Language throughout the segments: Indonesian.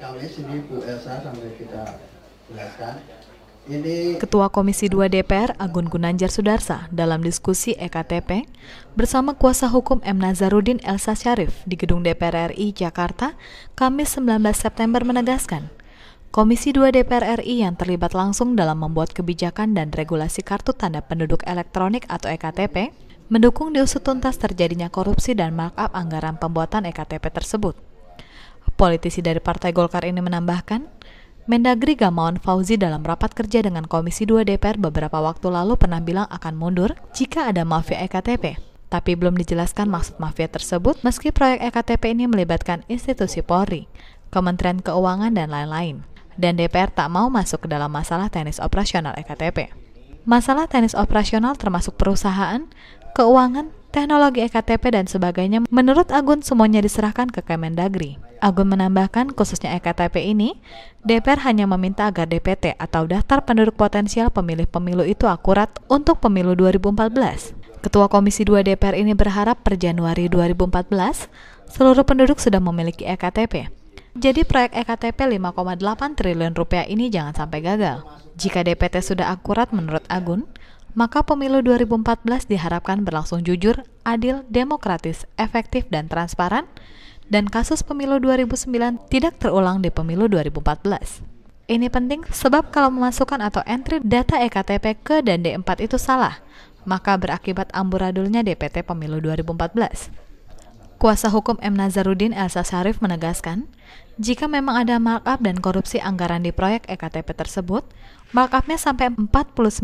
kami sini Bu Elsa sampai kita jelaskan. Ketua Komisi 2 DPR Agun Gunanjar Sudarsa dalam diskusi EKTP bersama kuasa hukum M. Nazarudin Elsa Syarif di Gedung DPR RI Jakarta, Kamis 19 September menegaskan, Komisi 2 DPR RI yang terlibat langsung dalam membuat kebijakan dan regulasi Kartu Tanda Penduduk Elektronik atau EKTP mendukung diusut tuntas terjadinya korupsi dan markup anggaran pembuatan EKTP tersebut. Politisi dari Partai Golkar ini menambahkan, Mendagri Gamawan Fauzi dalam rapat kerja dengan Komisi 2 DPR beberapa waktu lalu pernah bilang akan mundur jika ada mafia EKTP. Tapi belum dijelaskan maksud mafia tersebut meski proyek EKTP ini melibatkan institusi Polri, Kementerian Keuangan, dan lain-lain. Dan DPR tak mau masuk ke dalam masalah teknis operasional EKTP. Masalah teknis operasional termasuk perusahaan, keuangan, teknologi EKTP, dan sebagainya menurut Agun semuanya diserahkan ke Kemendagri. Agun menambahkan khususnya EKTP ini, DPR hanya meminta agar DPT atau daftar penduduk potensial pemilih pemilu itu akurat untuk pemilu 2014. Ketua Komisi 2 DPR ini berharap per Januari 2014, seluruh penduduk sudah memiliki EKTP. Jadi proyek EKTP 5,8 triliun rupiah ini jangan sampai gagal. Jika DPT sudah akurat menurut Agun, maka pemilu 2014 diharapkan berlangsung jujur, adil, demokratis, efektif, dan transparan, dan kasus pemilu 2009 tidak terulang di pemilu 2014. Ini penting sebab kalau memasukkan atau entry data EKTP ke dan D4 itu salah, maka berakibat amburadulnya DPT pemilu 2014. Kuasa hukum M. Nazarudin Elsa Syarif menegaskan, jika memang ada markup dan korupsi anggaran di proyek EKTP tersebut, markupnya sampai 49%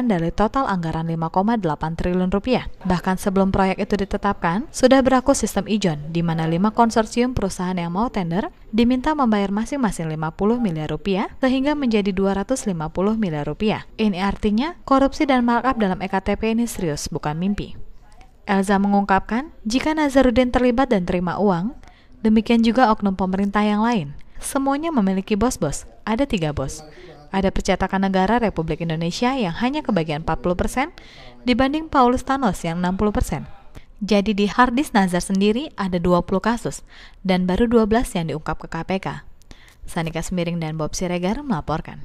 dari total anggaran 5,8 triliun rupiah. Bahkan sebelum proyek itu ditetapkan, sudah berlaku sistem ijon, di mana 5 konsorsium perusahaan yang mau tender diminta membayar masing-masing 50 miliar rupiah, sehingga menjadi 250 miliar rupiah. Ini artinya, korupsi dan markup dalam EKTP ini serius, bukan mimpi. Elsa mengungkapkan, jika Nazarudin terlibat dan terima uang, demikian juga oknum pemerintah yang lain. Semuanya memiliki bos-bos, ada 3 bos. Ada Percetakan Negara Republik Indonesia yang hanya kebagian 40% dibanding Paulus Thanos yang 60%. Jadi di harddisk Nazar sendiri ada 20 kasus dan baru 12 yang diungkap ke KPK. Sanika Semiring dan Bob Siregar melaporkan.